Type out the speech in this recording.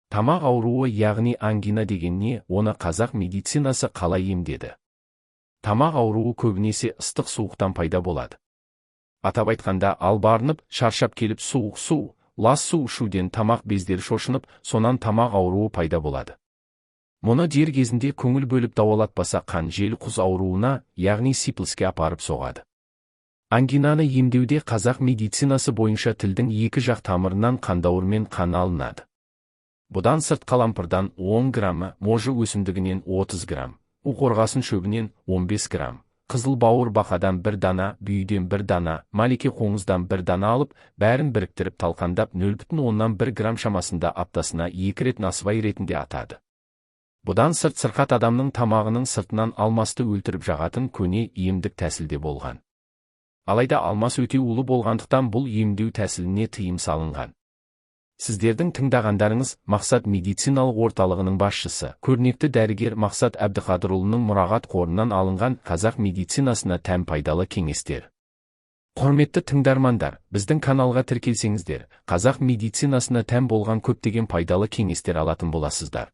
Тамақ ауруы яғни ангина деген не, оны қазақ медицинасы қалай емдеді? Тамақ ауруы көбінесе ыстық-суықтан пайда болады. Атап айтқанда, албарынып, шаршап келіп суық су, лас су ішуден тамақ бездері шошынып, сонан тамақ ауруы пайда болады. Мұны дер кезінде көңіл бөліп дауалатпаса қан жел құз ауруына, яғни сифилиске апарып соғады. Ангинаны емдеуде қазақ медицинасы бойынша тілдің екі жақ тамырынан қандауырмен қан алынады. Бұдан сырт қалампырдан 10 граммы, можы өсімдігінен 30 грамм, уқорғасын шөбінен 15 грамм, қызыл бауыр бақадан 1 дана, бүйіден 1 дана, малеке қоңыздан 1 дана алып, бәрін біріктіріп талқандап 0,1 грамм шамасында аптасына 2 рет насыбай ретінде атады. Бұдан сырт сырқат адамның тамағының сыртынан алмасты өлтіріп жағатын көне емдік тәсілде болған. Алайда алмас өте улы болғандықтан бұл емдеу тәсіліне тыйым салынған. Сіздердің тыңдағандарыңыз Мақсат медициналық орталығының басшысы, көрнекті дәрігер Мақсат Әбдіқадырұлының мұрағат қорынан алынған қазақ медицинасына тән пайдалы кеңестер. Құрметті тыңдармандар, біздің каналға тіркелсеңіздер, қазақ медицинасына тән болған көптеген пайдалы кеңестер алатын боласыздар.